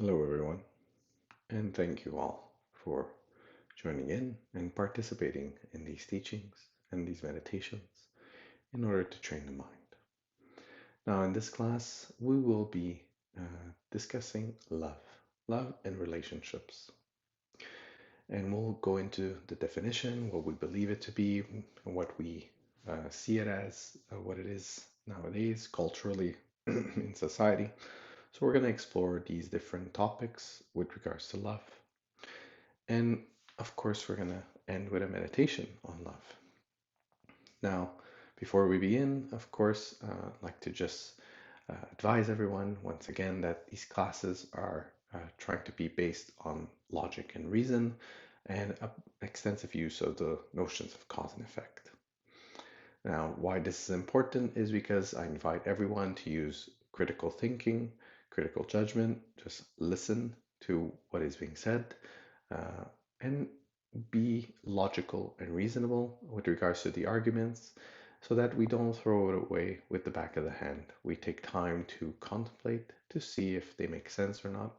Hello, everyone, and thank you all for joining in and participating in these teachings and these meditations in order to train the mind. Now, in this class, we will be discussing love and relationships. And we'll go into the definition, what we believe it to be, and what we see it as, what it is nowadays, culturally, in society. So, we're going to explore these different topics with regards to love. And of course, we're going to end with a meditation on love. Now, before we begin, of course, I'd like to just advise everyone once again that these classes are trying to be based on logic and reason and extensive use of the notions of cause and effect. Now, why this is important is because I invite everyone to use critical thinking, critical judgment, just listen to what is being said, uh, and be logical and reasonable with regards to the arguments so that we don't throw it away with the back of the hand. We take time to contemplate to see if they make sense or not.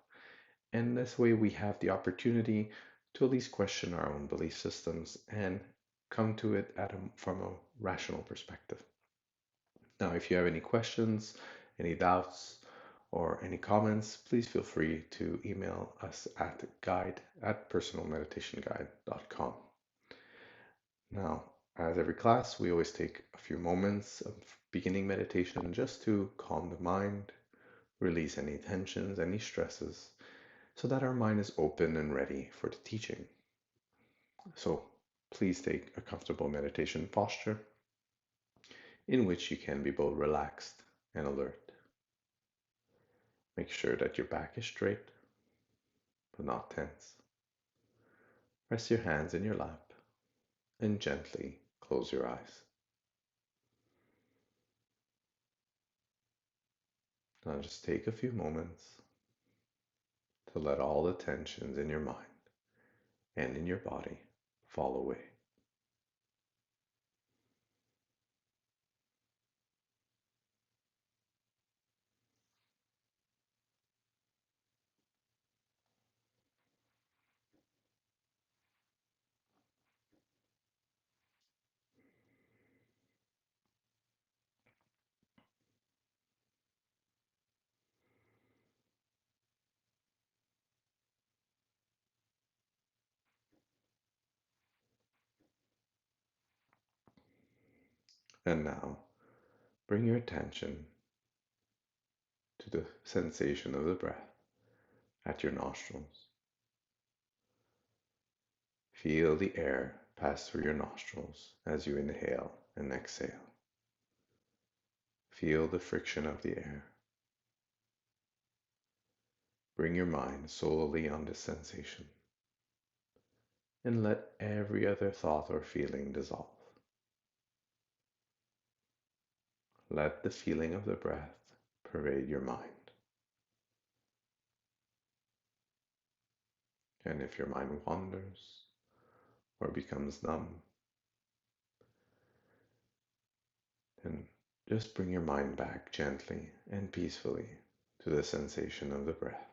And this way we have the opportunity to at least question our own belief systems and come to it from a rational perspective. Now, if you have any questions, any doubts, or any comments, please feel free to email us at guide@personalmeditationguide.com. Now, as every class, we always take a few moments of beginning meditation just to calm the mind, release any tensions, any stresses, so that our mind is open and ready for the teaching. So please take a comfortable meditation posture in which you can be both relaxed and alert. Make sure that your back is straight, but not tense. Rest your hands in your lap and gently close your eyes. Now just take a few moments to let all the tensions in your mind and in your body fall away. And now bring your attention to the sensation of the breath at your nostrils. Feel the air pass through your nostrils as you inhale and exhale. Feel the friction of the air. Bring your mind solely on this sensation and let every other thought or feeling dissolve. Let the feeling of the breath pervade your mind. And if your mind wanders or becomes numb, then just bring your mind back gently and peacefully to the sensation of the breath.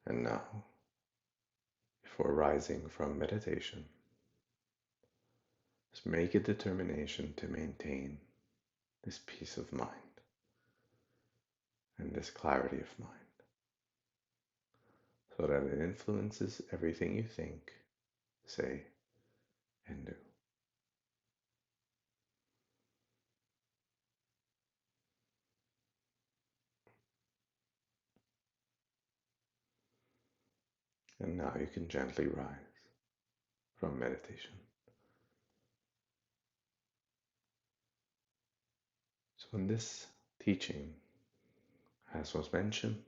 And now, before rising from meditation, just make a determination to maintain this peace of mind and this clarity of mind so that it influences everything you think, say, and do. And now you can gently rise from meditation. So, in this teaching, as was mentioned,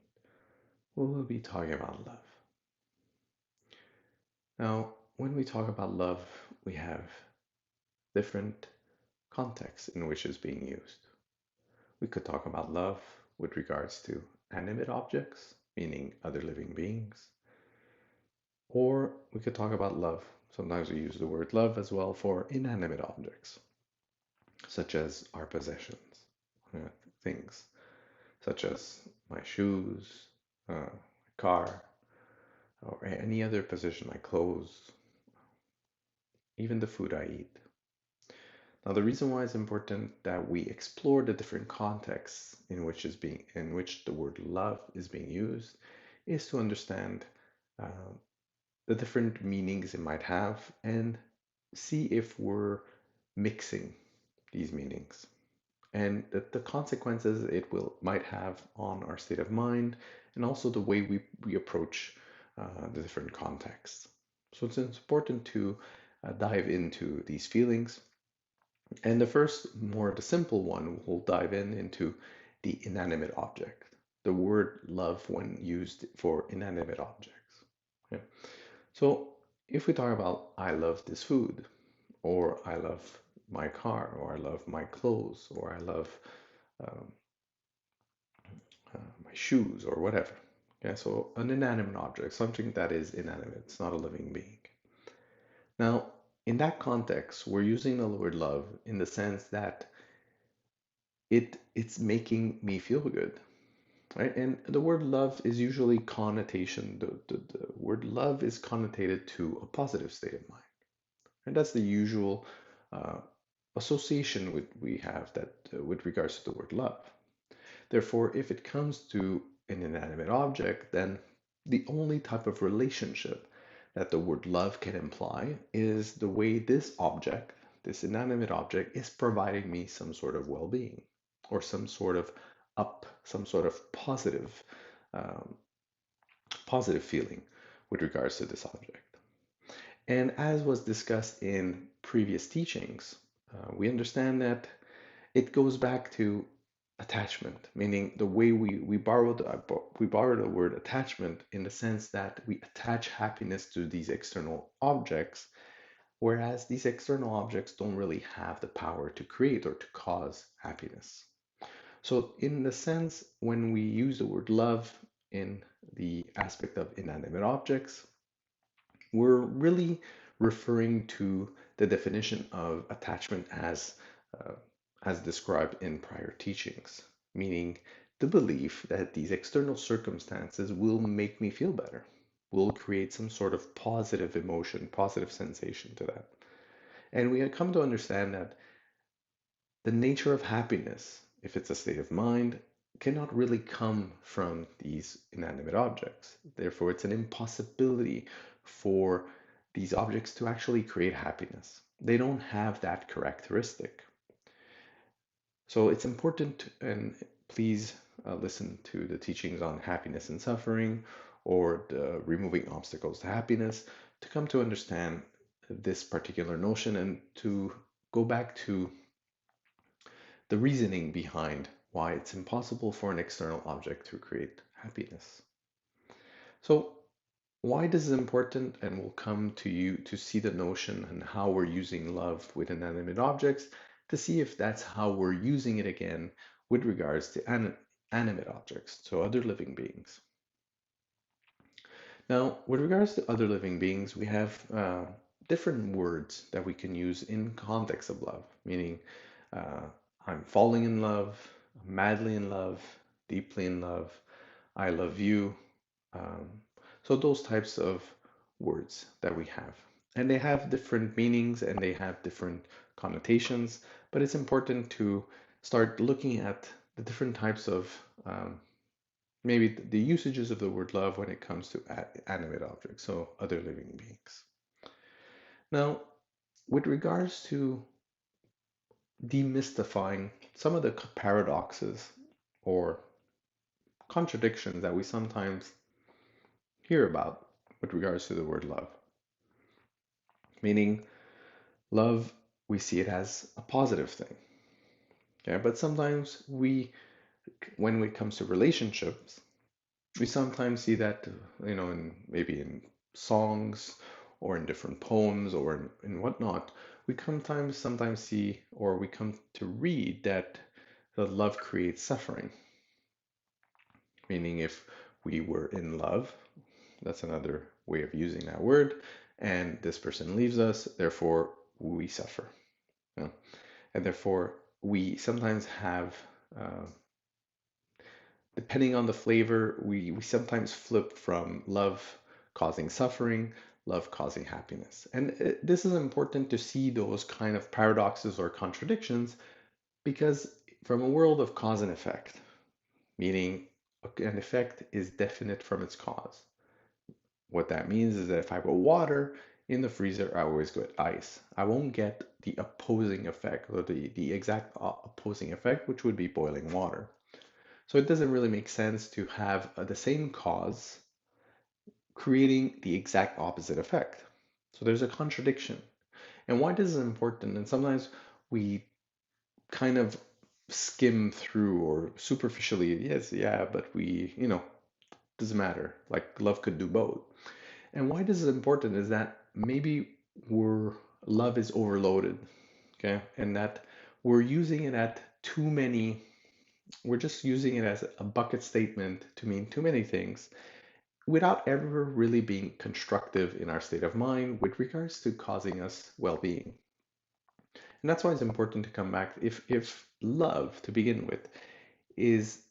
we will be talking about love. Now, when we talk about love, we have different contexts in which it's being used. We could talk about love with regards to animate objects, meaning other living beings, or we could talk about love. Sometimes we use the word love as well for inanimate objects, such as our possessions, uh, things such as my shoes, my car, or any other possession, my clothes, even the food I eat. Now, the reason why it's important that we explore the different contexts in which the word love is being used is to understand uh, the different meanings it might have and see if we're mixing these meanings and the consequences it will might have on our state of mind and also the way we approach the different contexts. So it's important to dive into these feelings. And the first, more the simple one, we'll dive into the inanimate object. The word love when used for inanimate objects. Okay? So if we talk about I love this food, or I love my car, or I love my clothes, or I love um, my shoes, or whatever. Okay, so an inanimate object, something that is inanimate, it's not a living being. Now, in that context, we're using the word love in the sense that it's making me feel good, right? And the word love is usually connotation. The word love is connotated to a positive state of mind, and that's the usual uh, association we have that with regards to the word love. Therefore, if it comes to an inanimate object, then the only type of relationship that the word love can imply is the way this object, this inanimate object, is providing me some sort of well being or some sort of some sort of um, positive feeling with regards to this object. And as was discussed in previous teachings, we understand that it goes back to attachment, meaning the way we borrow the word attachment in the sense that we attach happiness to these external objects, whereas these external objects don't really have the power to create or to cause happiness. So, in the sense, when we use the word love in the aspect of inanimate objects, we're really referring to the definition of attachment uh, as described in prior teachings, meaning the belief that these external circumstances will make me feel better, will create some sort of positive emotion, positive sensation to that. And we have come to understand that the nature of happiness, if it's a state of mind, cannot really come from these inanimate objects. Therefore, it's an impossibility for these objects to actually create happiness. They don't have that characteristic. So it's important, and please listen to the teachings on happiness and suffering or the removing obstacles to happiness to come to understand this particular notion and to go back to the reasoning behind why it's impossible for an external object to create happiness. So, why this is important, and we'll come to you to see the notion and how we're using love with inanimate objects to see if that's how we're using it again with regards to animate objects, so other living beings. Now, with regards to other living beings, we have different words that we can use in context of love, meaning uh, I'm falling in love, madly in love, deeply in love, I love you. Um, So those types of words that we have. And they have different meanings and they have different connotations, but it's important to start looking at the different types of maybe the usages of the word love when it comes to animate objects, so other living beings. Now, with regards to demystifying some of the paradoxes or contradictions that we sometimes hear about with regards to the word love, meaning love, we see it as a positive thing. Okay, but sometimes when it comes to relationships, we sometimes see that, in maybe in songs or in different poems or in whatnot, we sometimes see or we come to read that the love creates suffering. Meaning if we were in love, that's another way of using that word, and this person leaves us, therefore we suffer. You know? And therefore we sometimes have depending on the flavor, we sometimes flip from love causing suffering, love causing happiness. And this is important to see those kind of paradoxes or contradictions because from a world of cause and effect, meaning an effect is definite from its cause. What that means is that if I put water in the freezer, I always get ice. I won't get the opposing effect or the exact opposing effect, which would be boiling water. So it doesn't really make sense to have the same cause creating the exact opposite effect. So there's a contradiction. And why this is important, and sometimes we kind of skim through or superficially, yes, yeah, but doesn't matter. Like love could do both. And why this is important is that maybe love is overloaded, okay? And that we're using it at too many we're just using it as a bucket statement to mean too many things without ever really being constructive in our state of mind with regards to causing us well-being. And that's why it's important to come back. If love, to begin with, is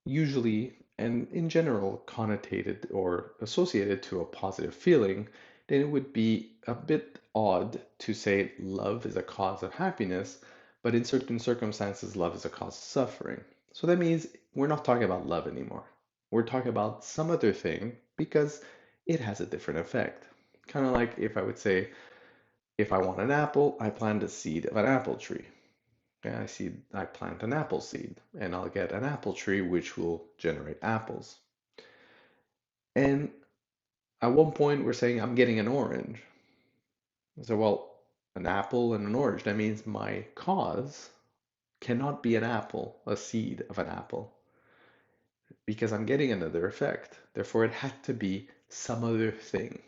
usually and in general connotated or associated to a positive feeling, then it would be a bit odd to say love is a cause of happiness, but in certain circumstances, love is a cause of suffering. So that means we're not talking about love anymore. We're talking about some other thing because it has a different effect. Kind of like if I would say, if I want an apple, I plant a seed of an apple tree. Yeah, I plant an apple seed and I'll get an apple tree which will generate apples. And at one point we're saying I'm getting an orange. So well, an apple and an orange, that means my cause cannot be an apple, a seed of an apple, because I'm getting another effect. Therefore it had to be some other thing.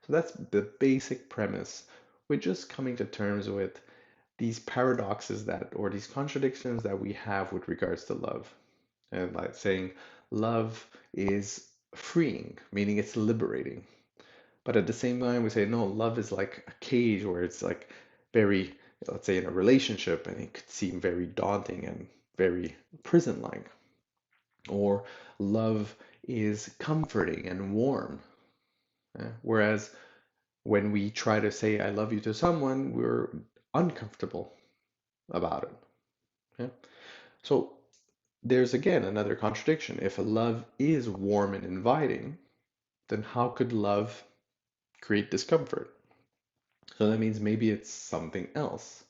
So that's the basic premise. We're just coming to terms with these paradoxes or these contradictions that we have with regards to love. And like saying love is freeing, meaning it's liberating. But at the same time, we say no, love is like a cage where it's like very, let's say in a relationship, and it could seem very daunting and very prison-like. Or love is comforting and warm. Whereas when we try to say I love you to someone, we're uncomfortable about it. Yeah? So there's again another contradiction. If a love is warm and inviting, then how could love create discomfort? So that means maybe it's something else.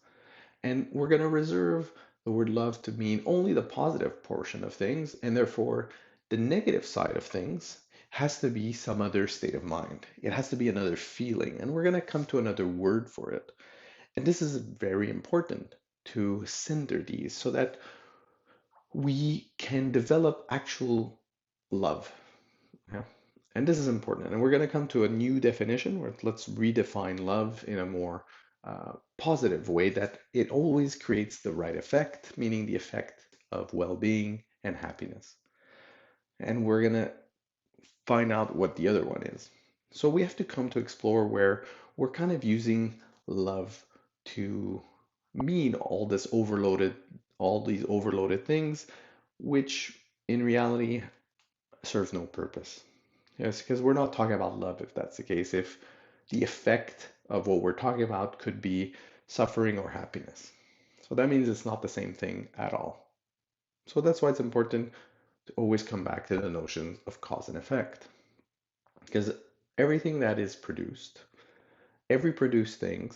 And we're going to reserve the word love to mean only the positive portion of things, and therefore the negative side of things has to be some other state of mind. It has to be another feeling, and we're going to come to another word for it. And this is very important to center these so that we can develop actual love. Yeah. And this is important. And we're going to come to a new definition where let's redefine love in a more positive way that it always creates the right effect, meaning the effect of well being and happiness. And we're going to find out what the other one is. So we have to come to explore where we're kind of using love to mean all these overloaded things, which in reality serves no purpose. Yes, because we're not talking about love if that's the case. If the effect of what we're talking about could be suffering or happiness. So that means it's not the same thing at all. So that's why it's important to always come back to the notion of cause and effect. Because everything that is produced, every produced thing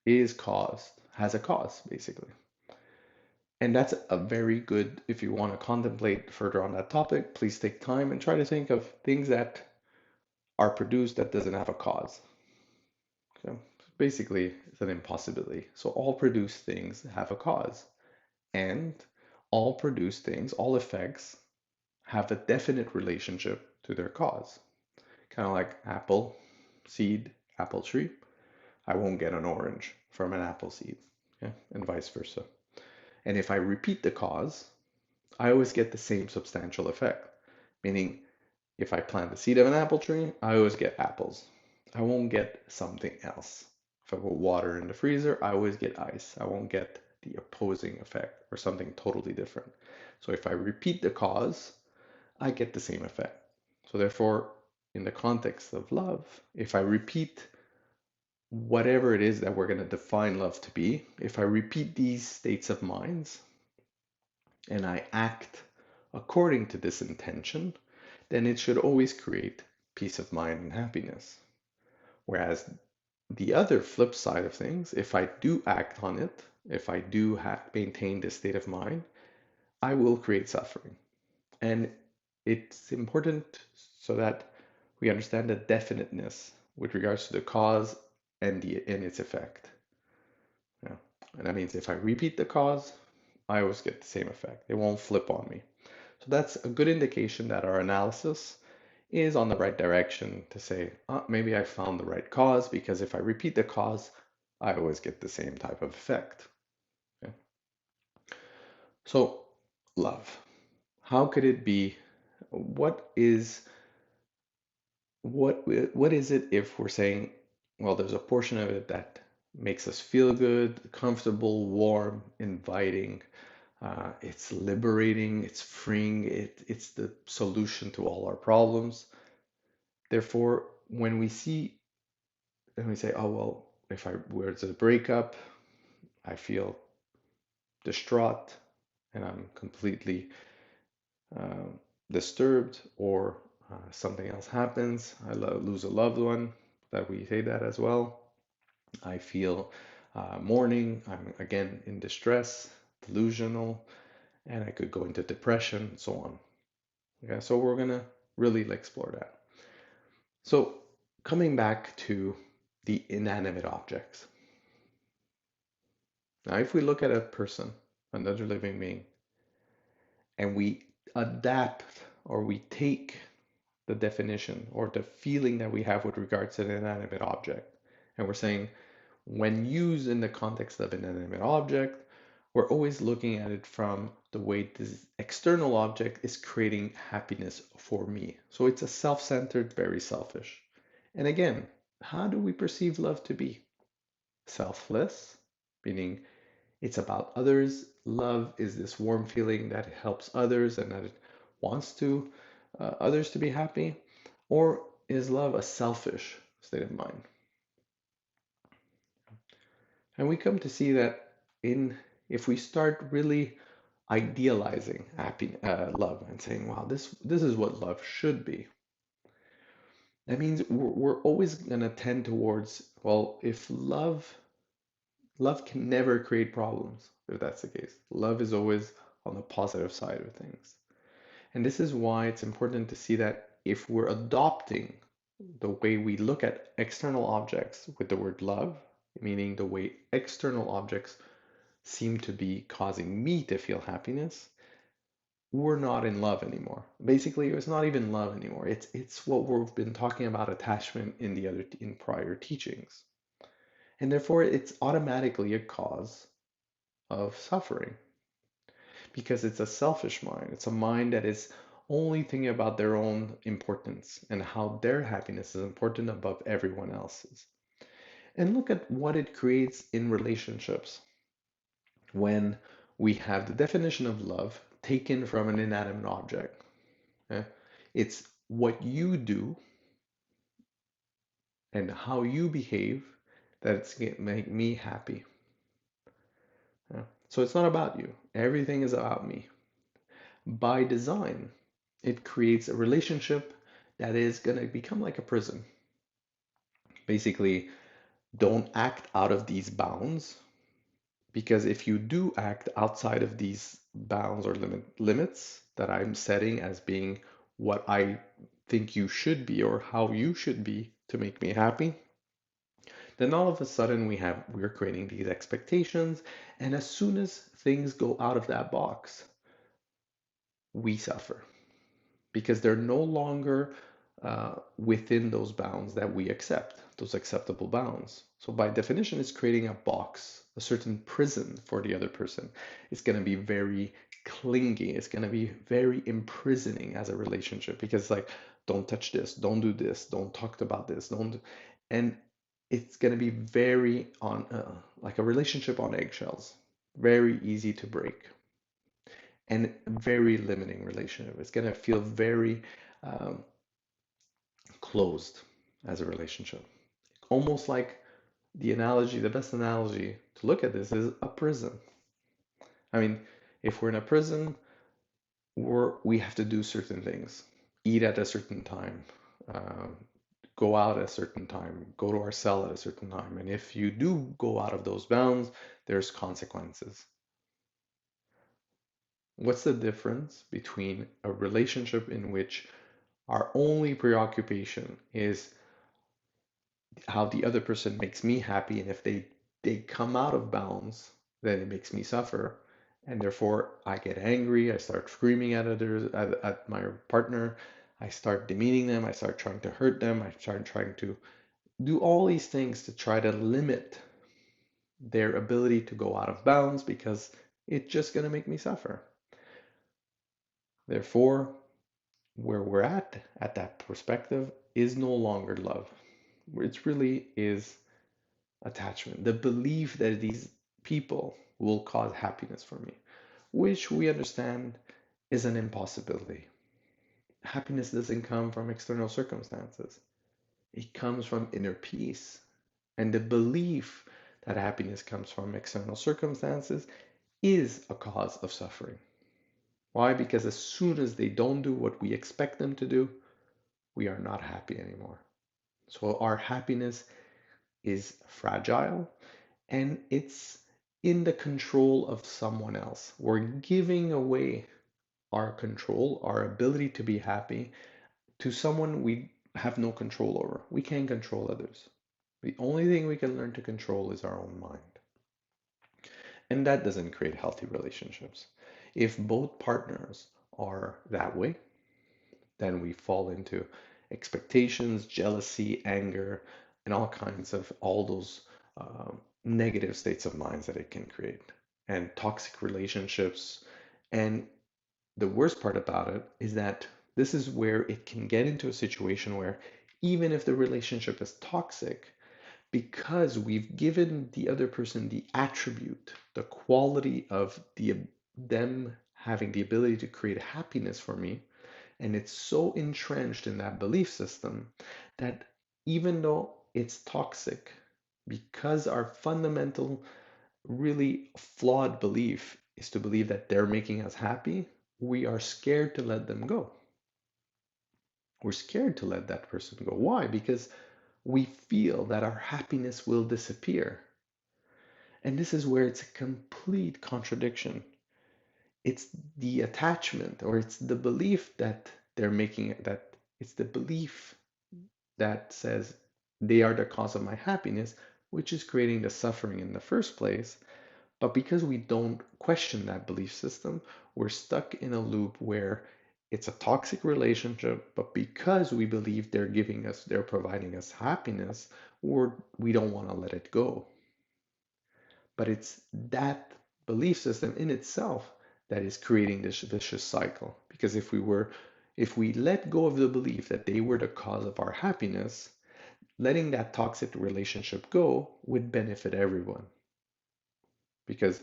is caused, has a cause, basically. And that's a very good, if you want to contemplate further on that topic, please take time and try to think of things that are produced that doesn't have a cause. Okay? Basically, it's an impossibility. So all produced things have a cause. And all produced things, all effects, have a definite relationship to their cause. Kind of like apple seed, apple tree. I won't get an orange from an apple seed, okay? And vice versa. And if I repeat the cause, I always get the same substantial effect. Meaning, if I plant the seed of an apple tree, I always get apples. I won't get something else. If I put water in the freezer, I always get ice. I won't get the opposing effect or something totally different. So if I repeat the cause, I get the same effect. So therefore, in the context of love, if I repeat whatever it is that we're going to define love to be, if I repeat these states of minds and I act according to this intention, then it should always create peace of mind and happiness. Whereas the other flip side of things, if I do act on it, if I do maintain this state of mind, I will create suffering. And it's important so that we understand the definiteness with regards to the cause and its effect. Yeah. And that means if I repeat the cause, I always get the same effect. It won't flip on me. So that's a good indication that our analysis is on the right direction to say, maybe I found the right cause because if I repeat the cause, I always get the same type of effect. Okay? So, love. How could it be? What is what is it if we're saying, well, there's a portion of it that makes us feel good, comfortable, warm, inviting. It's liberating, it's freeing, it's the solution to all our problems. Therefore, when we say, oh, well, if I were to break up, I feel distraught and I'm completely uh, disturbed, or something else happens, I lose a loved one, that we say that as well. I feel mourning, I'm again in distress, delusional, and I could go into depression, and so on. Okay, so we're gonna really explore that. So coming back to the inanimate objects. Now, if we look at a person, another living being, and we adapt or we take the definition or the feeling that we have with regards to an inanimate object, and we're saying, when used in the context of an inanimate object, we're always looking at it from the way this external object is creating happiness for me. So it's a self-centered, very selfish. And again, how do we perceive love to be? Selfless, meaning it's about others. Love is this warm feeling that helps others and that it wants to others to be happy. Or is love a selfish state of mind? And we come to see that in if we start really idealizing happy, love and saying, "Wow, this is what love should be," that means we're always going to tend towards, well, if love can never create problems, if that's the case. Love is always on the positive side of things. And this is why it's important to see that if we're adopting the way we look at external objects with the word love, meaning the way external objects seem to be causing me to feel happiness, we're not in love anymore. Basically, it's not even love anymore. It's what we've been talking about attachment in prior teachings. And therefore it's automatically a cause of suffering because it's a selfish mind. It's a mind that is only thinking about their own importance and how their happiness is important above everyone else's. And look at what it creates in relationships when we have the definition of love taken from an inanimate object. Okay? It's what you do and how you behave that it's going to make me happy. Yeah. So it's not about you. Everything is about me. By design, it creates a relationship that is going to become like a prison. Basically, don't act out of these bounds, because if you do act outside of these bounds or limits that I'm setting as being what I think you should be or how you should be to make me happy, then all of a sudden we're creating these expectations, and as soon as things go out of that box, we suffer because they're no longer within those bounds that we accept, those acceptable bounds. So by definition, it's creating a box, a certain prison for the other person. It's going to be very clingy. It's going to be very imprisoning as a relationship because it's like, don't touch this, don't do this, don't talk about this, don't. And it's going to be very on like a relationship on eggshells, very easy to break and very limiting relationship. It's going to feel very um, closed as a relationship. Almost like the best analogy to look at this is a prison. I mean, if we're in a prison, we have to do certain things, eat at a certain time, um, go out at a certain time, go to our cell at a certain time. And if you do go out of those bounds, there's consequences. What's the difference between a relationship in which our only preoccupation is how the other person makes me happy, and if they come out of bounds, then it makes me suffer, and therefore I get angry, I start screaming at others, at my partner, I start demeaning them, I start trying to hurt them, I start trying to do all these things to try to limit their ability to go out of bounds because it's just going to make me suffer. Therefore, where we're at that perspective is no longer love. It really is attachment, the belief that these people will cause happiness for me, which we understand is an impossibility. Happiness doesn't come from external circumstances, it comes from inner peace. And the belief that happiness comes from external circumstances is a cause of suffering. Why? Because as soon as they don't do what we expect them to do, we are not happy anymore. So our happiness is fragile and it's in the control of someone else. We're giving away our control, our ability to be happy to someone we have no control over. We can't control others. The only thing we can learn to control is our own mind. And that doesn't create healthy relationships. If both partners are that way, then we fall into expectations, jealousy, anger, and all those negative states of minds that it can create, and toxic relationships. And the worst part about it is that this is where it can get into a situation where even if the relationship is toxic, because we've given the other person the attribute, the quality of them having the ability to create happiness for me, and it's so entrenched in that belief system that even though it's toxic, because our fundamental, really flawed belief is to believe that they're making us happy, we are scared to let them go. We're scared to let that person go. Why? Because we feel that our happiness will disappear. And this is where it's a complete contradiction. It's the attachment, or it's the belief that they're making, that it's the belief that says they are the cause of my happiness, which is creating the suffering in the first place. But because we don't question that belief system, we're stuck in a loop where it's a toxic relationship, but because we believe they're providing us happiness, we don't want to let it go. But it's that belief system in itself that is creating this vicious cycle. Because if we let go of the belief that they were the cause of our happiness, letting that toxic relationship go would benefit everyone. Because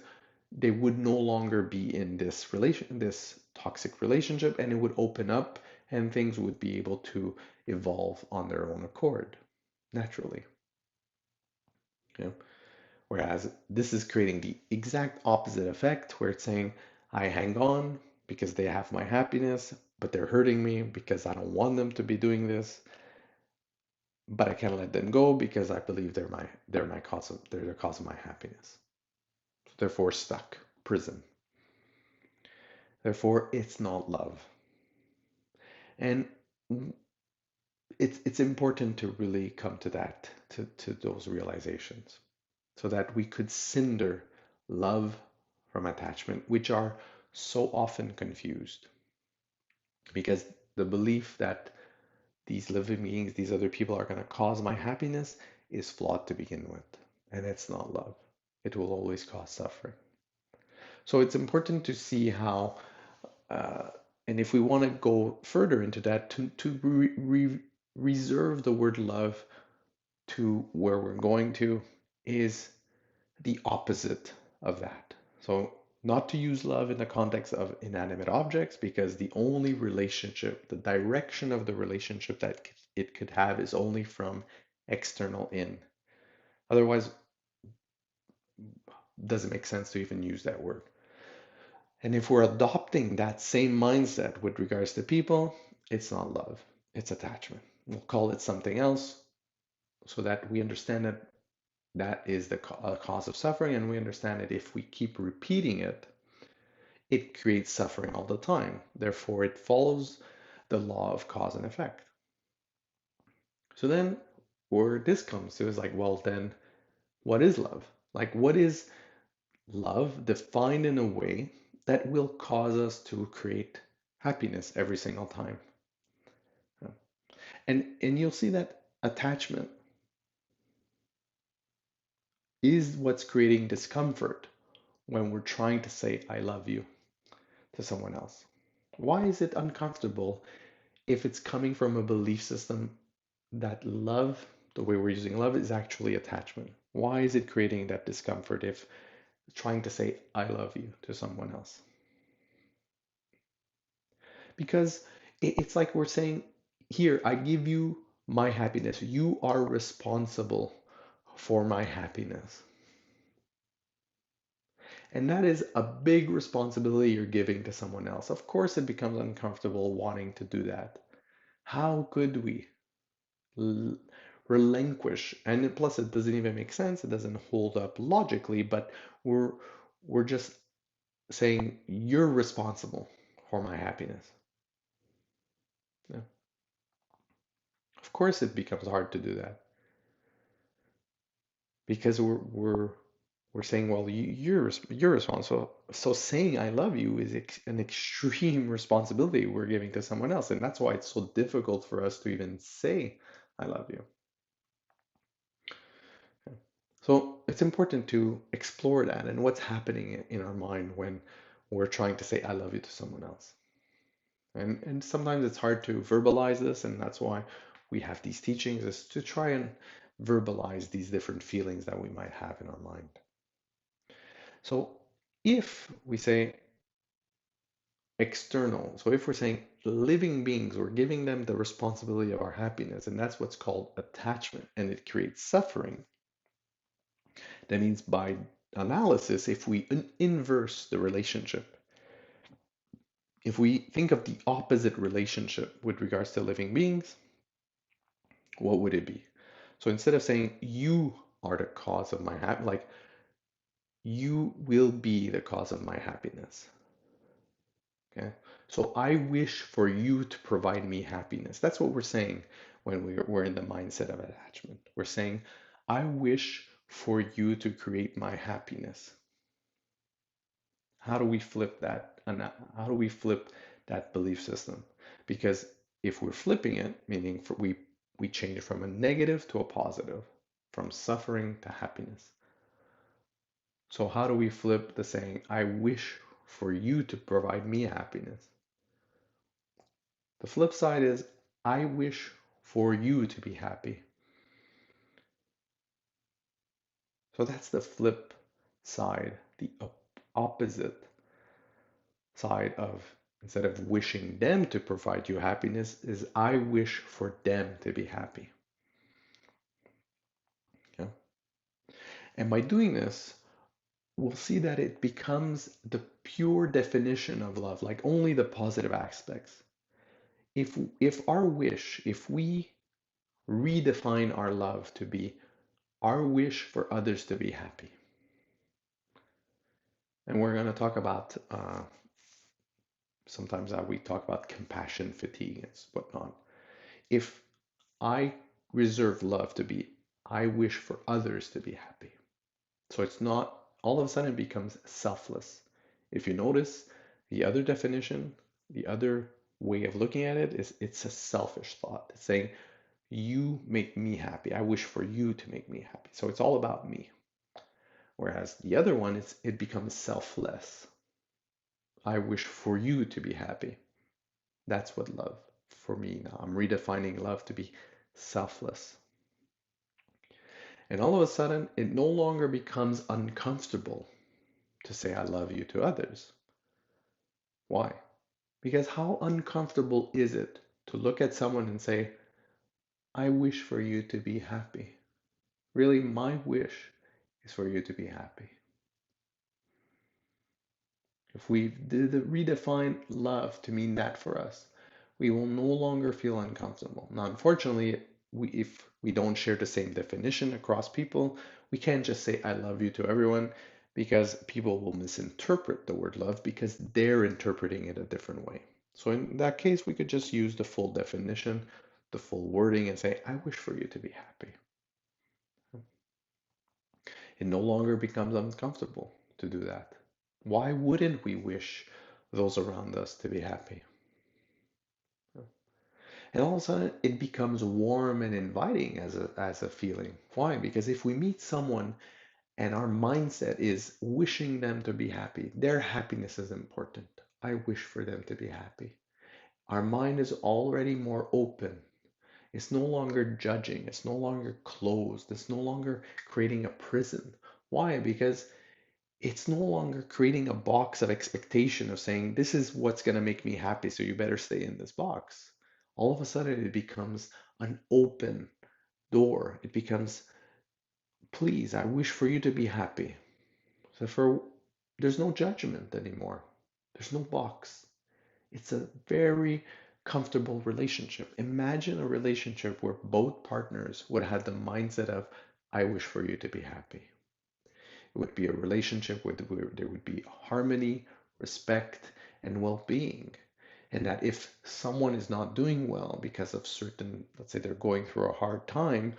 they would no longer be in this toxic relationship, and it would open up and things would be able to evolve on their own accord naturally. You know? Whereas this is creating the exact opposite effect where it's saying, I hang on because they have my happiness, but they're hurting me because I don't want them to be doing this, but I can't let them go because I believe they're the cause of my happiness. Therefore, stuck, prison. Therefore, it's not love. And it's important to really come to that, to those realizations, so that we could cinder love from attachment, which are so often confused. Because the belief that these living beings, these other people are going to cause my happiness is flawed to begin with. And it's not love. It will always cause suffering. So it's important to see how, uh, and if we want to go further into that, to reserve the word love to where we're going to is the opposite of that. So, not to use love in the context of inanimate objects, because the only relationship, the direction of the relationship that it could have is only from external in. Otherwise, it doesn't make sense to even use that word. And if we're adopting that same mindset with regards to people, it's not love, it's attachment. We'll call it something else so that we understand that that is the cause of suffering, and we understand that if we keep repeating it, it creates suffering all the time. Therefore, it follows the law of cause and effect. So then, where this comes to is like, well, then what is love? Like, what is love defined in a way that will cause us to create happiness every single time? And you'll see that attachment is what's creating discomfort when we're trying to say, I love you to someone else. Why is it uncomfortable if it's coming from a belief system that love, the way we're using love, is actually attachment? Why is it creating that discomfort if trying to say, I love you to someone else? Because it's like we're saying, here, I give you my happiness. You are responsible for my happiness. And that is a big responsibility you're giving to someone else. Of course, it becomes uncomfortable wanting to do that. How could we relinquish? And plus, it doesn't even make sense. It doesn't hold up logically, but we're we're just saying you're responsible for my happiness. Yeah. Of course, it becomes hard to do that because we're saying, well, you're responsible. So saying I love you is an extreme responsibility we're giving to someone else, and that's why it's so difficult for us to even say I love you. So it's important to explore that and what's happening in our mind when we're trying to say I love you to someone else. And sometimes it's hard to verbalize this, and that's why we have these teachings, is to try and verbalize these different feelings that we might have in our mind. So if we say external, so if we're saying living beings, we're giving them the responsibility of our happiness, and that's what's called attachment, and it creates suffering. That means by analysis, if we inverse the relationship, if we think of the opposite relationship with regards to living beings, what would it be? So instead of saying you are the cause of my happiness, like you will be the cause of my happiness. Okay. So I wish for you to provide me happiness. That's what we're saying when we're in the mindset of attachment. We're saying, I wish for you to create my happiness. How do we flip that? And how do we flip that belief system? Because if we're flipping it, meaning we change from a negative to a positive, from suffering to happiness. So how do we flip the saying, I wish for you to provide me happiness? The flip side is, I wish for you to be happy. So that's the flip side, the opposite side of instead of wishing them to provide you happiness, is I wish for them to be happy. Yeah? And by doing this, we'll see that it becomes the pure definition of love, like only the positive aspects. If our wish, if we redefine our love to be our wish for others to be happy, and we're going to talk about sometimes we talk about compassion fatigue and whatnot. If I reserve love to be, I wish for others to be happy. So it's not, all of a sudden it becomes selfless. If you notice, the other definition, the other way of looking at it is it's a selfish thought. It's saying, you make me happy. I wish for you to make me happy. So it's all about me. Whereas the other one, it becomes selfless. I wish for you to be happy. That's what love for me now. I'm redefining love to be selfless. And all of a sudden, it no longer becomes uncomfortable to say I love you to others. Why? Because how uncomfortable is it to look at someone and say, I wish for you to be happy? Really, my wish is for you to be happy. If we redefine love to mean that for us, we will no longer feel uncomfortable. Now, unfortunately, if we don't share the same definition across people, we can't just say I love you to everyone because people will misinterpret the word love because they're interpreting it a different way. So in that case, we could just use the full definition, the full wording, and say, I wish for you to be happy. It no longer becomes uncomfortable to do that. Why wouldn't we wish those around us to be happy? And all of a sudden, it becomes warm and inviting as a feeling. Why? Because if we meet someone and our mindset is wishing them to be happy, their happiness is important. I wish for them to be happy. Our mind is already more open. It's no longer judging. It's no longer closed. It's no longer creating a prison. Why? Because it's no longer creating a box of expectation of saying, this is what's going to make me happy, so you better stay in this box. All of a sudden, it becomes an open door. It becomes, please, I wish for you to be happy. There's no judgment anymore. There's no box. It's a very comfortable relationship. Imagine a relationship where both partners would have the mindset of, I wish for you to be happy. It would be a relationship where there would be harmony, respect, and well being. And that if someone is not doing well because of certain, let's say they're going through a hard time,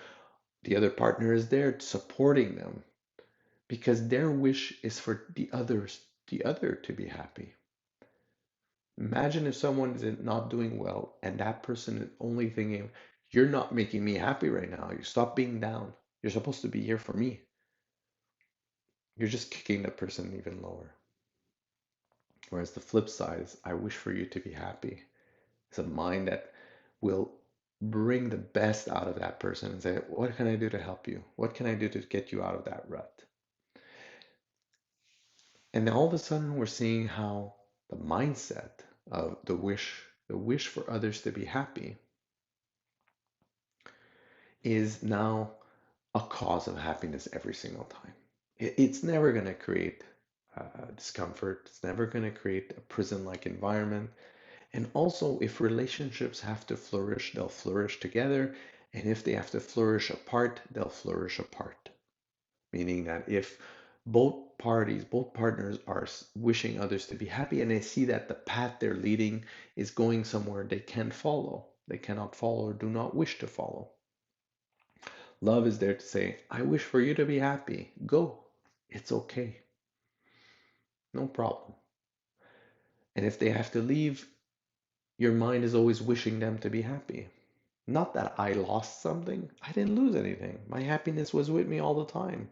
the other partner is there supporting them because their wish is for the other to be happy. Imagine if someone is not doing well and that person is only thinking, you're not making me happy right now. You stop being down. You're supposed to be here for me. You're just kicking that person even lower. Whereas the flip side is, I wish for you to be happy. It's a mind that will bring the best out of that person and say, what can I do to help you? What can I do to get you out of that rut? And then all of a sudden, we're seeing how the mindset of the wish for others to be happy, is now a cause of happiness every single time. It's never going to create discomfort. It's never going to create a prison-like environment. And also, if relationships have to flourish, they'll flourish together. And if they have to flourish apart, they'll flourish apart. Meaning that if both parties, both partners are wishing others to be happy and they see that the path they're leading is going somewhere they can follow, they cannot follow or do not wish to follow. Love is there to say, I wish for you to be happy. Go. It's okay. No problem. And if they have to leave, your mind is always wishing them to be happy. Not that I lost something. I didn't lose anything. My happiness was with me all the time.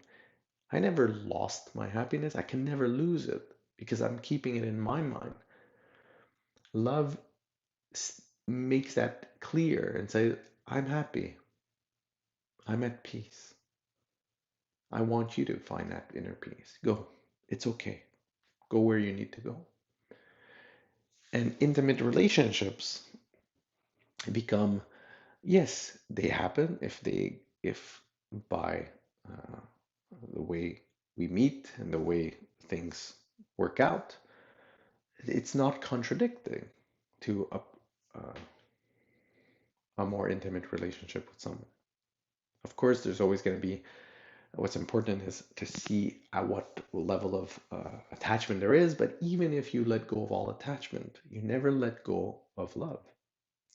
I never lost my happiness. I can never lose it because I'm keeping it in my mind. Love makes that clear and says, I'm happy. I'm at peace. I want you to find that inner peace. Go. It's okay. Go where you need to go. And intimate relationships become, yes, they happen if by uh, the way we meet and the way things work out, it's not contradicting to a more intimate relationship with someone. Of course, there's always going to be, what's important is to see at what level of attachment there is. But even if you let go of all attachment, you never let go of love,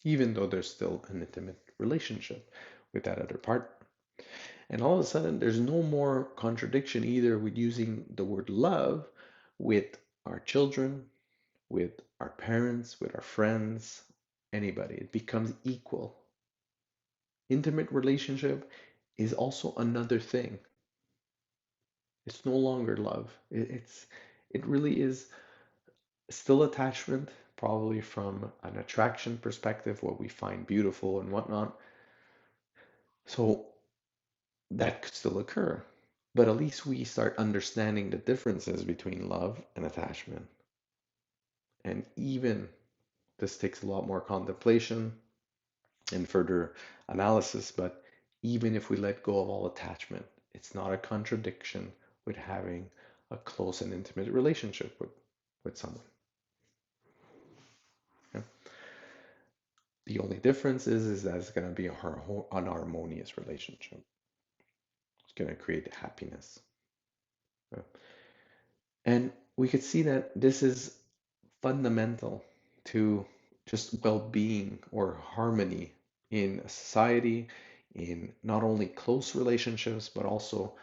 even though there's still an intimate relationship with that other partner. And all of a sudden, there's no more contradiction either with using the word love with our children, with our parents, with our friends, anybody. It becomes equal. Intimate relationship is also another thing. It's no longer love. It really is still attachment, probably from an attraction perspective, what we find beautiful and whatnot. So that could still occur. But at least we start understanding the differences between love and attachment. And even this takes a lot more contemplation and further analysis, but even if we let go of all attachment, it's not a contradiction with having a close and intimate relationship with someone. Okay? The only difference is that it's going to be an harmonious relationship. It's going to create happiness. Okay? And we could see that this is fundamental to just well-being or harmony in a society, in not only close relationships, but also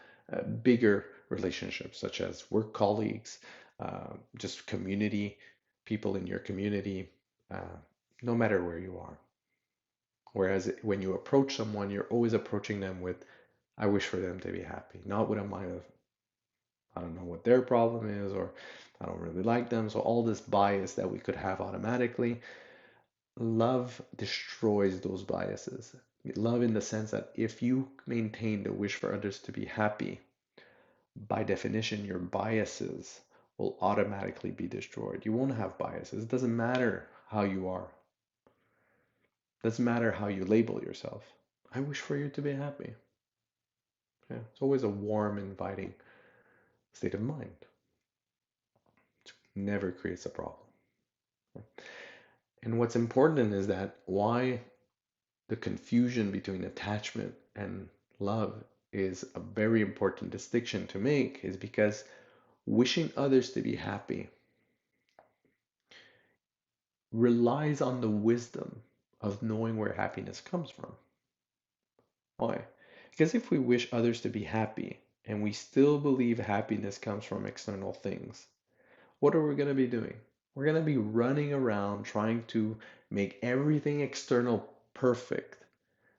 bigger relationships, such as work colleagues, just community, people in your community, uh, no matter where you are. Whereas when you approach someone, you're always approaching them with, I wish for them to be happy, not with a mind of, I don't know what their problem is, or I don't really like them. So all this bias that we could have automatically, love destroys those biases. Love in the sense that if you maintain the wish for others to be happy, by definition, your biases will automatically be destroyed. You won't have biases. It doesn't matter how you are. It doesn't matter how you label yourself. I wish for you to be happy. Yeah, it's always a warm, inviting state of mind. It never creates a problem. And what's important is that why the confusion between attachment and love is a very important distinction to make is because wishing others to be happy relies on the wisdom of knowing where happiness comes from. Why? Because if we wish others to be happy and we still believe happiness comes from external things, what are we going to be doing? We're going to be running around trying to make everything external perfect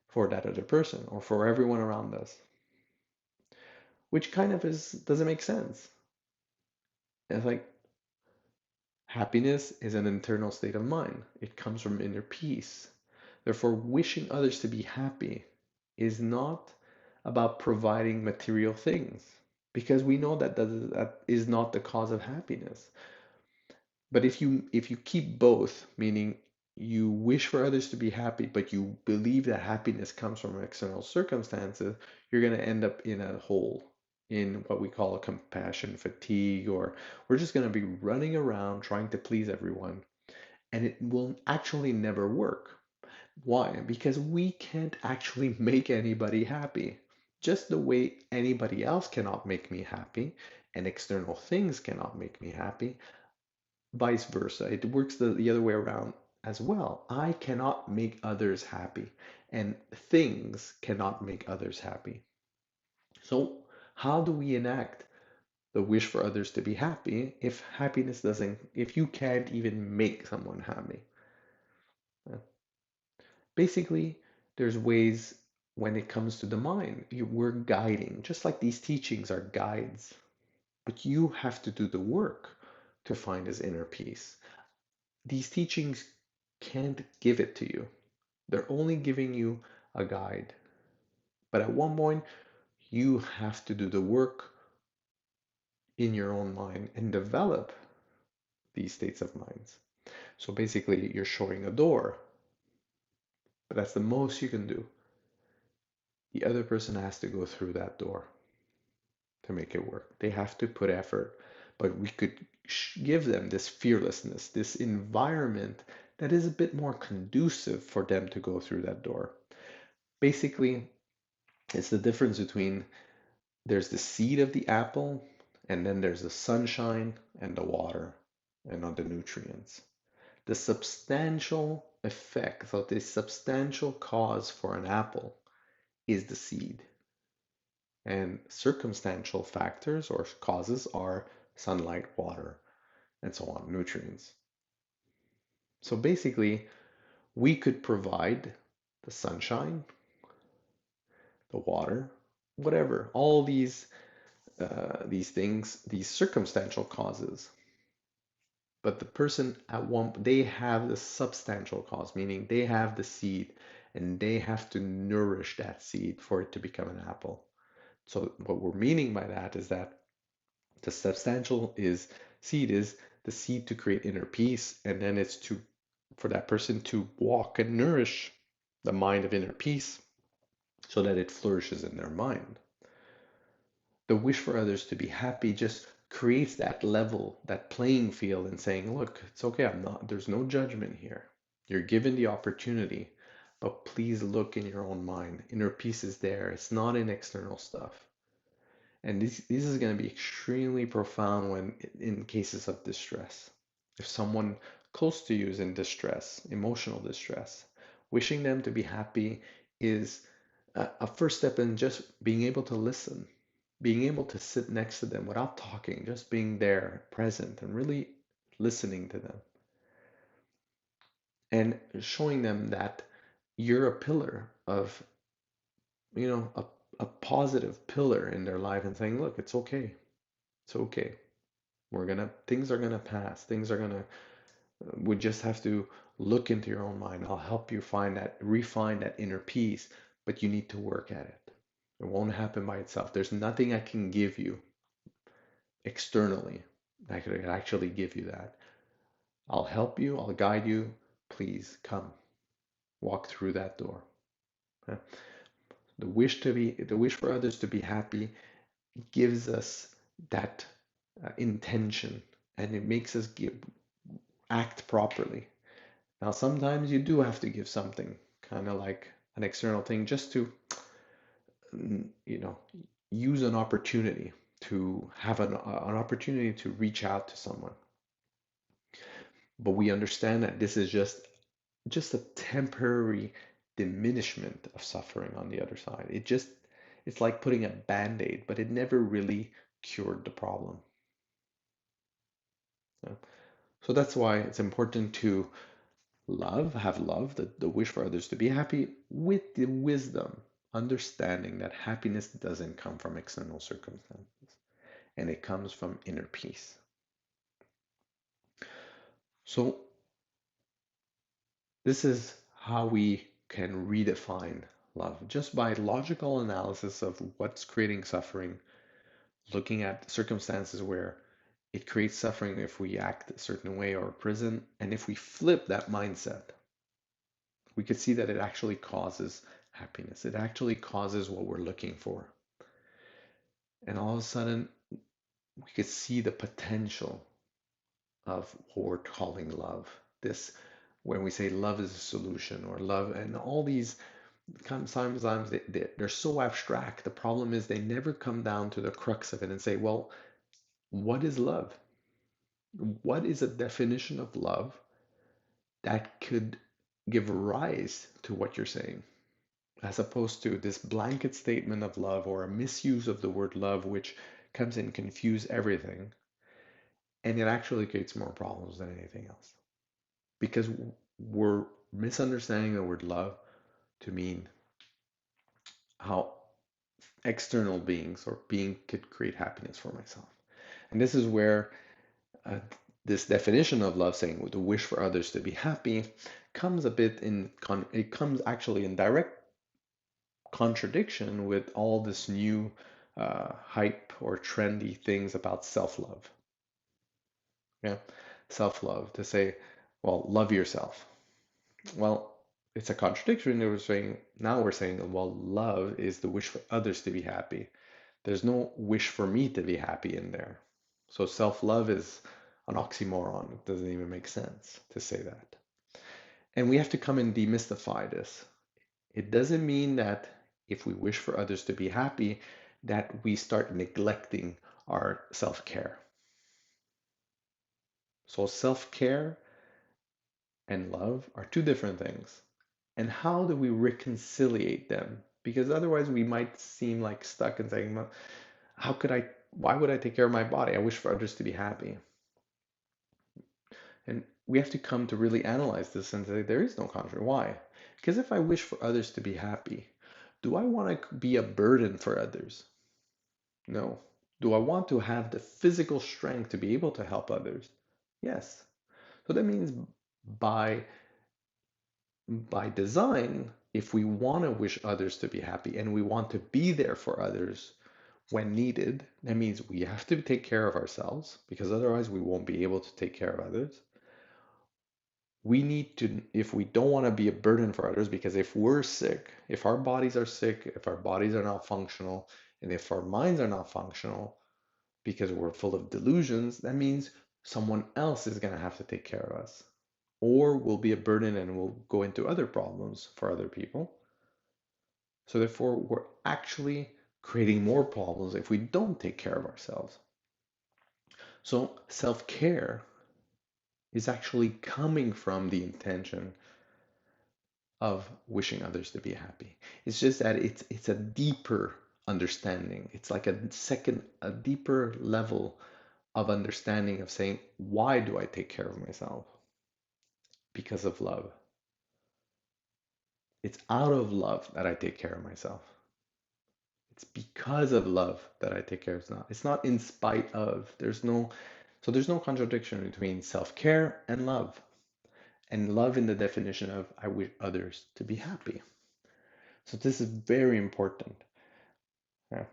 for that other person or for everyone around us, which kind of is doesn't make sense. It's like happiness is an internal state of mind. It comes from inner peace. Therefore, wishing others to be happy is not about providing material things because we know that that is not the cause of happiness. But if you keep both, meaning you wish for others to be happy, but you believe that happiness comes from external circumstances, you're going to end up in a hole, in what we call a compassion fatigue, or we're just going to be running around trying to please everyone, and it will actually never work. Why? Because we can't actually make anybody happy. Just the way anybody else cannot make me happy, and external things cannot make me happy, vice versa. It works the other way around as well. I cannot make others happy, and things cannot make others happy. So, how do we enact the wish for others to be happy if happiness doesn't, if you can't even make someone happy? Uh, Basically, there's ways when it comes to the mind, we're guiding, just like these teachings are guides, but you have to do the work to find this inner peace. These teachings can't give it to you. They're only giving you a guide. But at one point, you have to do the work in your own mind and develop these states of minds. So basically, you're showing a door, but that's the most you can do. The other person has to go through that door to make it work. They have to put effort, but we could give them this fearlessness, this environment that is a bit more conducive for them to go through that door. Basically, it's the difference between there's the seed of the apple, and then there's the sunshine and the water and all the nutrients. The substantial effect, so the substantial cause for an apple is the seed. And circumstantial factors or causes are sunlight, water, and so on, nutrients. So basically, we could provide the sunshine, the water, whatever, all these things, these circumstantial causes. But the person at one, they have the substantial cause, meaning they have the seed and they have to nourish that seed for it to become an apple. So what we're meaning by that is that the substantial is seed is the seed to create inner peace, and then it's to for that person to walk and nourish the mind of inner peace so that it flourishes in their mind. The wish for others to be happy just creates that level, that playing field, and saying, look, it's okay, there's no judgment here. You're given the opportunity, but please look in your own mind. Inner peace is there, it's not in external stuff. And this is going to be extremely profound when in cases of distress. If someone close to you is in distress, emotional distress, wishing them to be happy is a first step in just being able to listen, being able to sit next to them without talking, just being there, present, and really listening to them. And showing them that you're a pillar of, a positive pillar in their life and saying, look, it's okay. It's okay. Things are gonna pass. We just have to look into your own mind. I'll help you refine that inner peace, but you need to work at it. It won't happen by itself. There's nothing I can give you externally that could actually give you that. I'll help you, I'll guide you. Please come, walk through that door. The wish for others to be happy gives us that intention, and it makes us act properly. Now, sometimes you do have to give something, kind of like an external thing, just to, you know, use an opportunity to have an opportunity to reach out to someone. But we understand that this is just a temporary diminishment of suffering on the other side. It's like putting a band-aid, but it never really cured the problem. Yeah. So that's why it's important to have love, the wish for others to be happy with the wisdom, understanding that happiness doesn't come from external circumstances and it comes from inner peace. So, this is how we can redefine love just by logical analysis of what's creating suffering, looking at circumstances where it creates suffering if we act a certain way or prison, and if we flip that mindset we could see that it actually causes happiness. It actually causes what we're looking for. And all of a sudden, we could see the potential of what we're calling love. This, when we say love is a solution or love, and all these sometimes they're so abstract. The problem is they never come down to the crux of it and say, well, what is love? What is a definition of love that could give rise to what you're saying? As opposed to this blanket statement of love or a misuse of the word love, which comes in confuse everything, and it actually creates more problems than anything else. Because we're misunderstanding the word love to mean how external beings or being could create happiness for myself. And this is where uh, this definition of love, saying the wish for others to be happy, comes a bit it comes actually in direct contradiction with all this new hype or trendy things about self-love. Yeah, self-love to say, Well, love yourself. Well, it's a contradiction. Now we're saying, well, love is the wish for others to be happy. There's no wish for me to be happy in there. So self-love is an oxymoron. It doesn't even make sense to say that. And we have to come and demystify this. It doesn't mean that if we wish for others to be happy, that we start neglecting our self-care. So self-care and love are two different things. And how do we reconciliate them? Because otherwise we might seem like stuck and saying, "Well, how could I, why would I take care of my body? I wish for others to be happy." And we have to come to really analyze this and say there is no contrary. Why? Because if I wish for others to be happy, do I want to be a burden for others? No. Do I want to have the physical strength to be able to help others? Yes. So that means by by design, if we want to wish others to be happy and we want to be there for others when needed, that means we have to take care of ourselves because otherwise we won't be able to take care of others. We need to, if we don't want to be a burden for others, because if we're sick, if our bodies are sick, if our bodies are not functional, and if our minds are not functional because we're full of delusions, that means someone else is going to have to take care of us. Or we'll be a burden and we'll go into other problems for other people. So therefore, we're actually creating more problems if we don't take care of ourselves. So self-care is actually coming from the intention of wishing others to be happy. It's just that it's a deeper understanding. It's like a deeper level of understanding of saying, why do I take care of myself? Because of love. It's out of love that I take care of myself. It's because of love that I take care of myself. It's not in spite of. There's no contradiction between self-care and love. And love in the definition of I wish others to be happy. So this is very important. Yeah.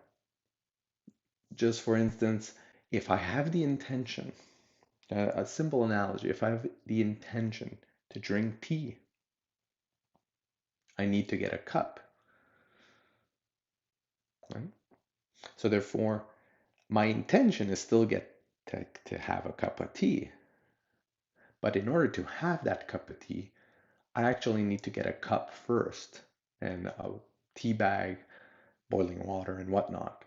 Just for instance, if I have the intention, a simple analogy, if I have the intention to drink tea, I need to get a cup, right? So therefore, my intention is still to have a cup of tea. But in order to have that cup of tea, I actually need to get a cup first and a tea bag, boiling water, and whatnot.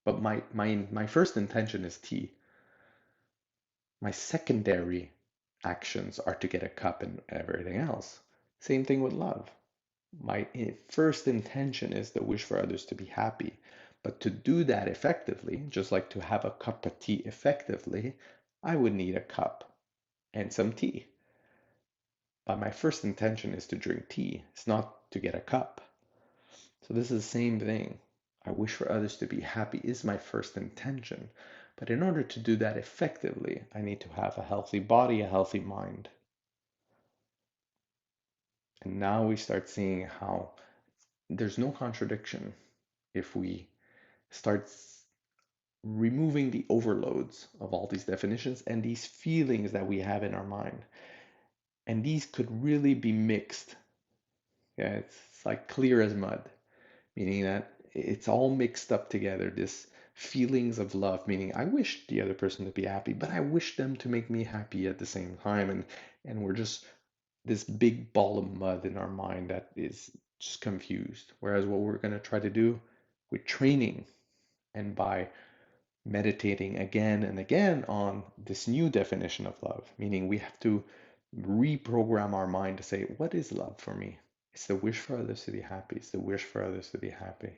But my first intention is tea. My secondary actions are to get a cup and everything else. Same thing with love. My first intention is to wish for others to be happy. But to do that effectively, just like to have a cup of tea effectively, I would need a cup and some tea. But my first intention is to drink tea. It's not to get a cup. So this is the same thing. I wish for others to be happy is my first intention. But in order to do that effectively, I need to have a healthy body, a healthy mind. And now we start seeing how there's no contradiction if we start removing the overloads of all these definitions and these feelings that we have in our mind. And these could really be mixed. Yeah, it's like clear as mud, meaning that it's all mixed up together. This feelings of love, meaning I wish the other person to be happy, but I wish them to make me happy at the same time. And we're just this big ball of mud in our mind that is just confused. Whereas what we're going to try to do with training and by meditating again and again on this new definition of love, meaning we have to reprogram our mind to say, what is love for me? It's the wish for others to be happy. It's the wish for others to be happy.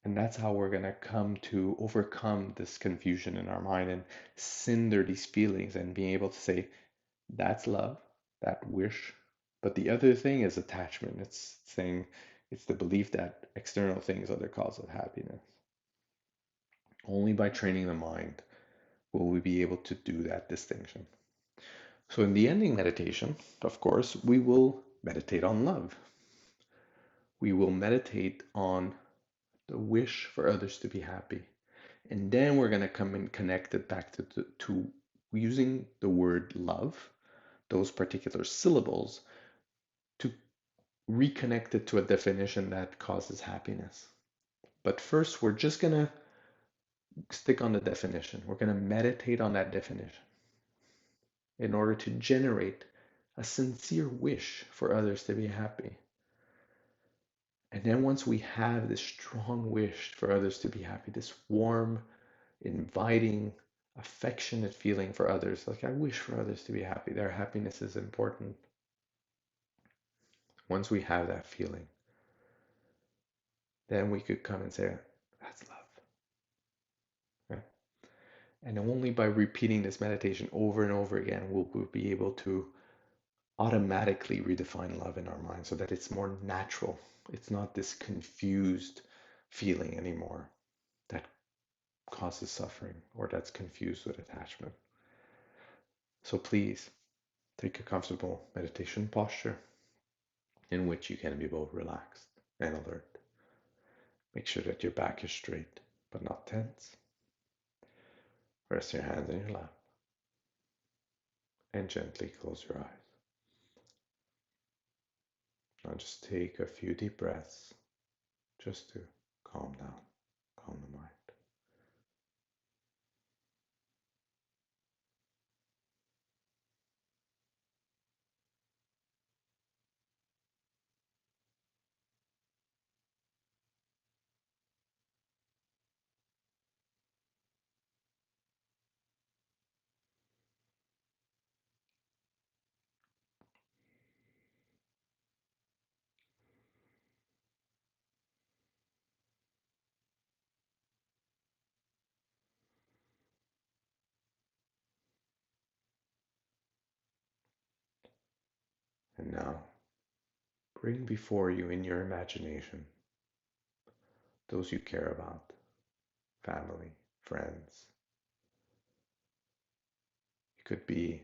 And that's how we're going to come to overcome this confusion in our mind and cinder these feelings and being able to say, that's love, that wish. But the other thing is attachment. It's saying, it's the belief that external things are the cause of happiness. Only by training the mind will we be able to do that distinction. So in the ending meditation, of course, we will meditate on love. We will meditate on the wish for others to be happy. And then we're going to come and connect it back to using the word love, those particular syllables, to reconnect it to a definition that causes happiness. But first, we're just going to stick on the definition. We're going to meditate on that definition in order to generate a sincere wish for others to be happy. And then once we have this strong wish for others to be happy, this warm, inviting, affectionate feeling for others, like I wish for others to be happy, their happiness is important. Once we have that feeling, then we could come and say, that's love. Right? And only by repeating this meditation over and over again will we be able to automatically redefine love in our mind so that it's more natural. It's not this confused feeling anymore that causes suffering or that's confused with attachment. So please take a comfortable meditation posture in which you can be both relaxed and alert. Make sure that your back is straight but not tense. Rest your hands in your lap and gently close your eyes. Now just take a few deep breaths just to calm down, calm the mind. And now bring before you in your imagination those you care about, family, friends. It could be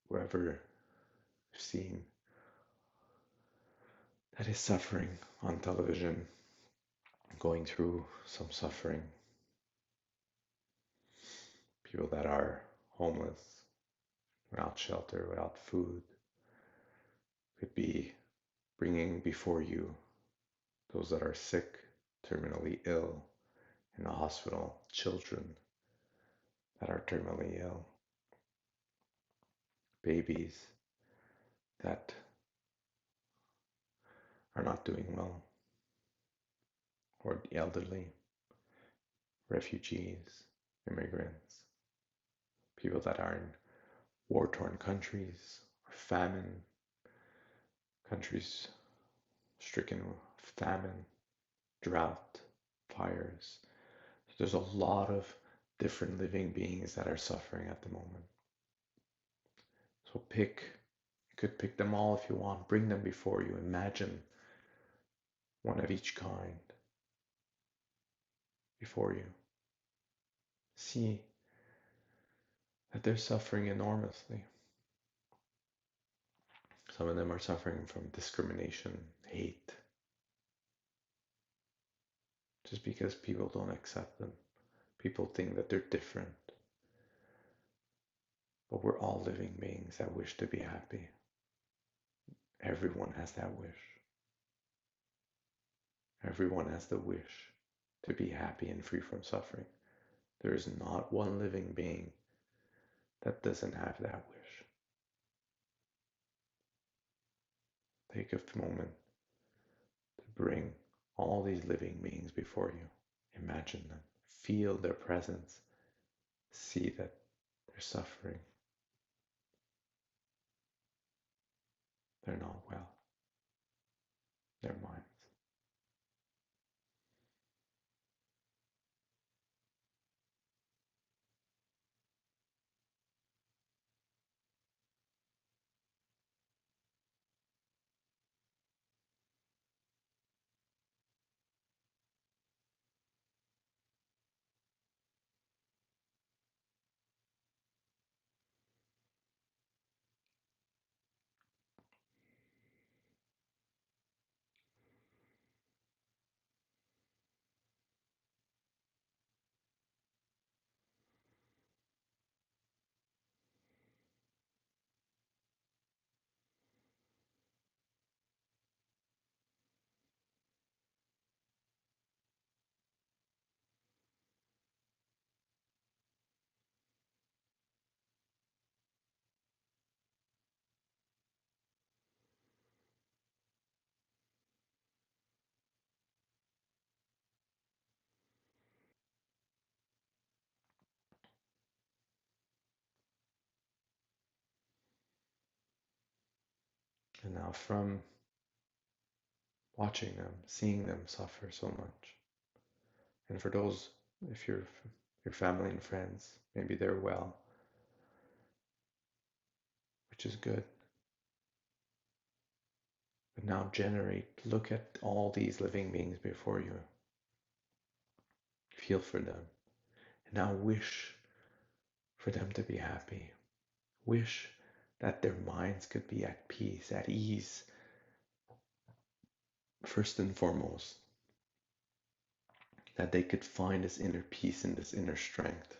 whoever you've seen that is suffering on television, going through some suffering. People that are homeless, without shelter, without food. Could be bringing before you those that are sick, terminally ill, in the hospital, children that are terminally ill, babies that are not doing well, or the elderly, refugees, immigrants, people that are in war-torn countries, or famine, countries stricken with famine, drought, fires. So there's a lot of different living beings that are suffering at the moment. So you could pick them all if you want, bring them before you, imagine one of each kind before you. See that they're suffering enormously. Some of them are suffering from discrimination, hate, just because people don't accept them. People think that they're different. But we're all living beings that wish to be happy. Everyone has that wish. Everyone has the wish to be happy and free from suffering. There is not one living being that doesn't have that wish. Take a moment to bring all these living beings before you. Imagine them. Feel their presence. See that they're suffering. They're not well. Their minds. And now from watching them, seeing them suffer so much, and for those, if your family and friends, maybe they're well, which is good. But now look at all these living beings before you. Feel for them. And now wish for them to be happy. Wish that their minds could be at peace, at ease, first and foremost. That they could find this inner peace and this inner strength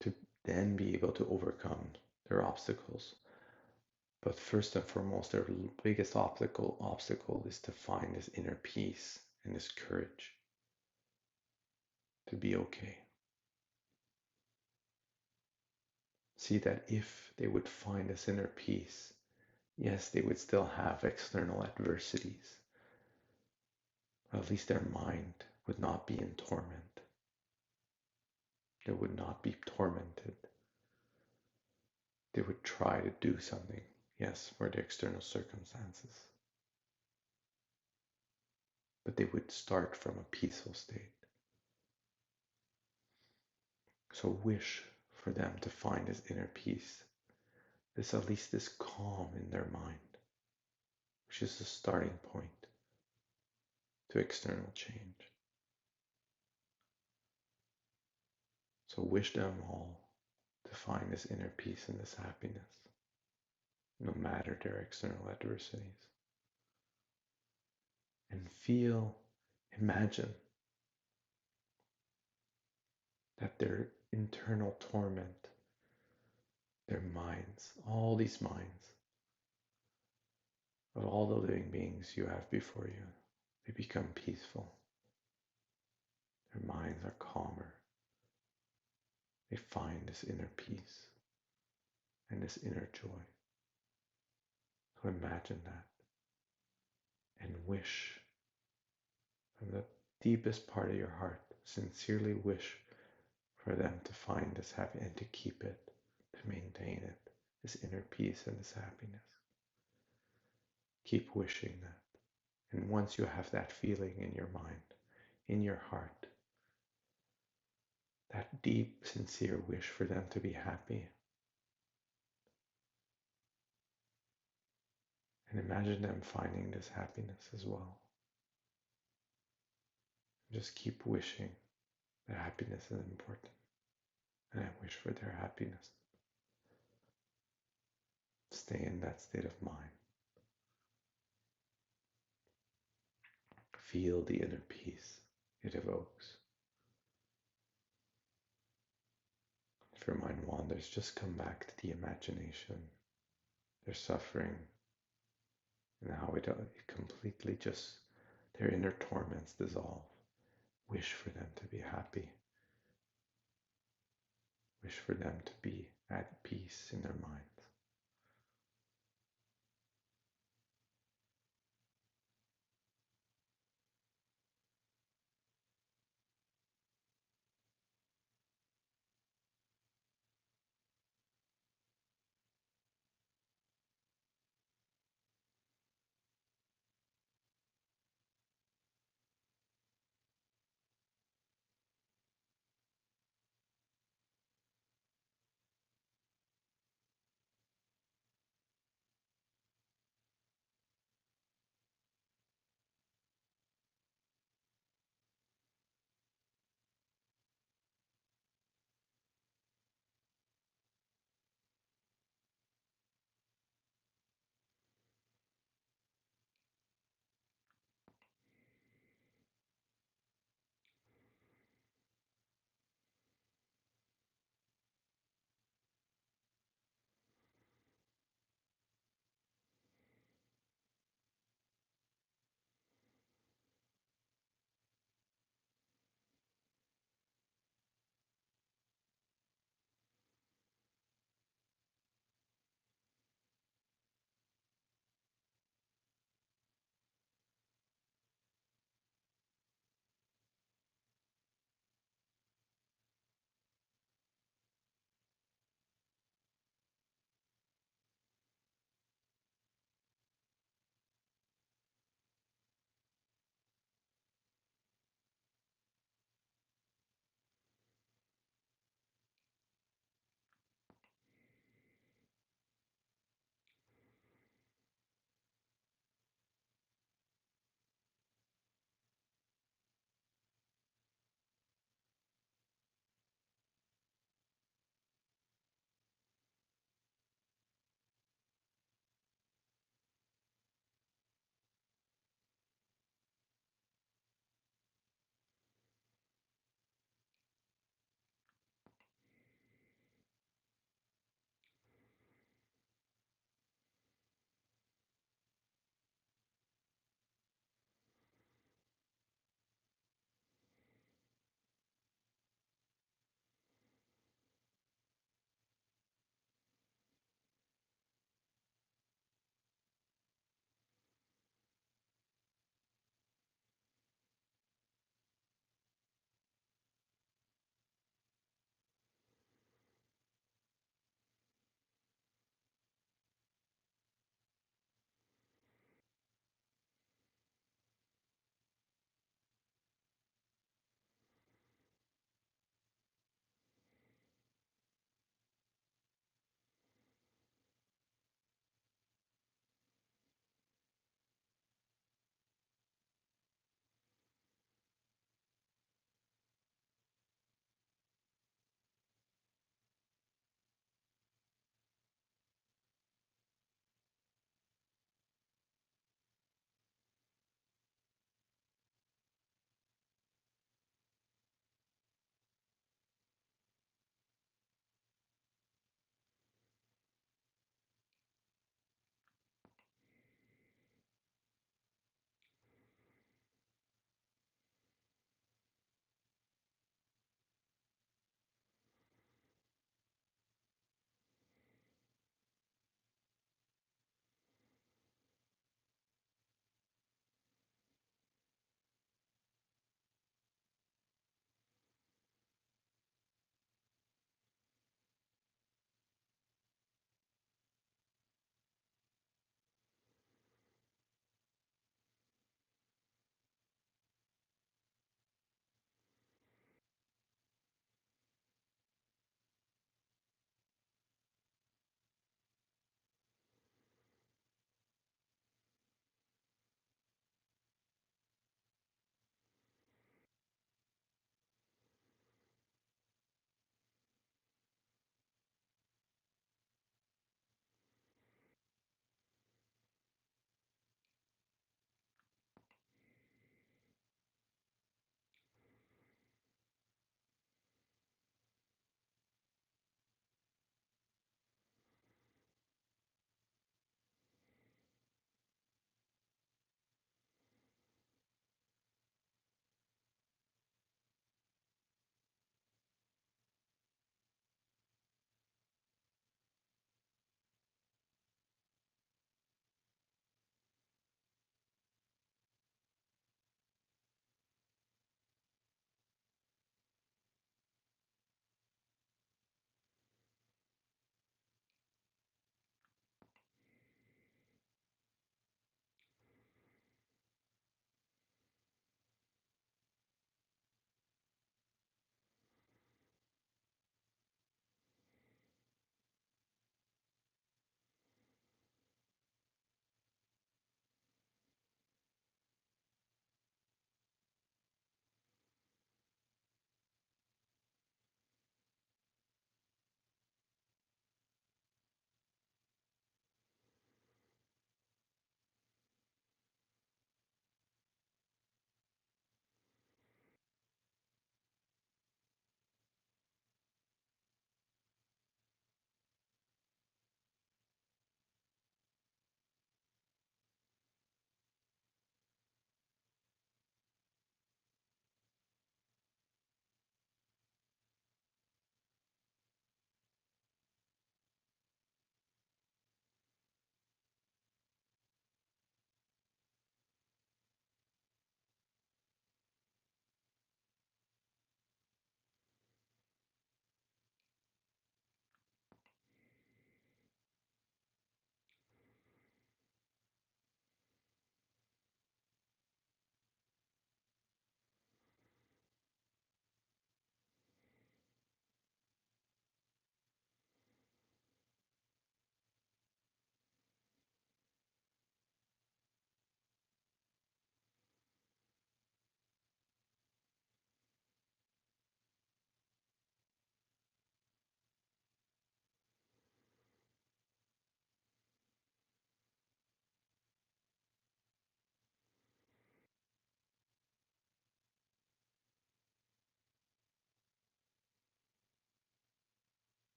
to then be able to overcome their obstacles. But first and foremost, their biggest obstacle is to find this inner peace and this courage to be okay. See that if they would find this inner peace, yes, they would still have external adversities, but at least their mind would not be in torment. They would not be tormented. They would try to do something, yes, for the external circumstances, but they would start from a peaceful state. So wish for them to find this inner peace, at least this calm in their mind, which is the starting point to external change. So wish them all to find this inner peace and this happiness, no matter their external adversities. And imagine that their internal torment, their minds, all these minds of all the living beings you have before you, they become peaceful. Their minds are calmer. They find this inner peace and this inner joy. So imagine that and wish from the deepest part of your heart, sincerely wish for them to find this happiness and to keep it, to maintain it, this inner peace and this happiness. Keep wishing that. And once you have that feeling in your mind, in your heart, that deep, sincere wish for them to be happy, and imagine them finding this happiness as well. Just keep wishing that happiness is important. And I wish for their happiness. Stay in that state of mind. Feel the inner peace it evokes. If your mind wanders, just come back to the imagination, their suffering, and how it completely just, their inner torments dissolve. Wish for them to be happy. Wish for them to be at peace in their minds.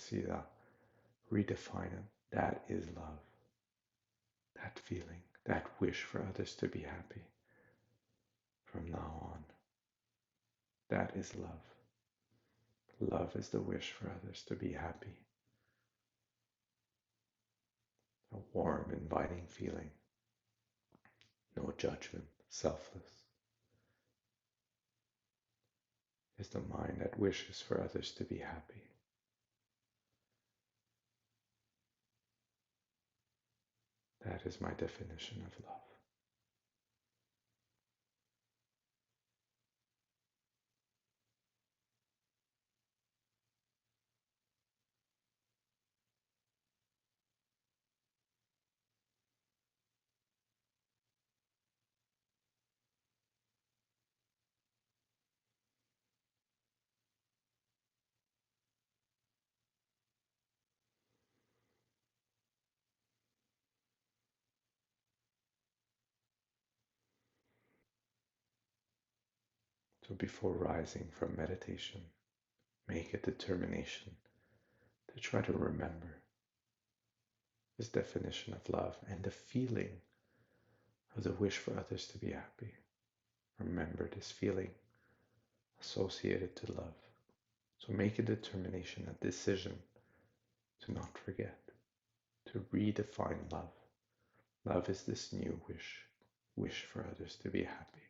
see that, redefine it. That is love. That feeling, that wish for others to be happy from now on. That is love. Love is the wish for others to be happy. A warm, inviting feeling. No judgment, selfless. Is the mind that wishes for others to be happy. That is my definition of love. So before rising from meditation, make a determination to try to remember this definition of love and the feeling of the wish for others to be happy. Remember this feeling associated to love. So make a determination, a decision to not forget, to redefine love. Love is this new wish for others to be happy.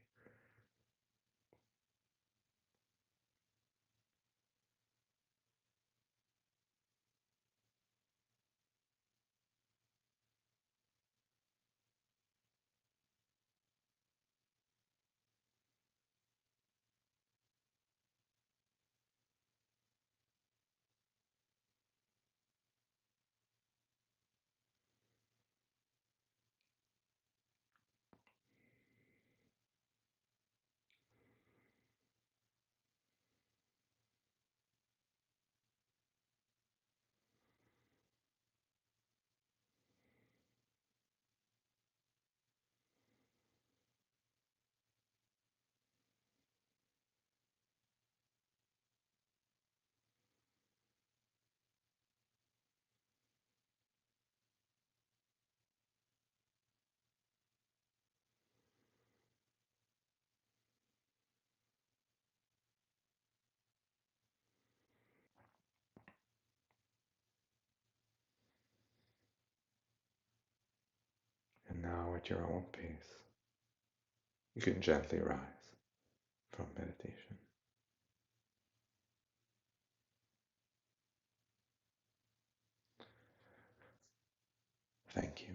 And now at your own pace, you can gently rise from meditation. Thank you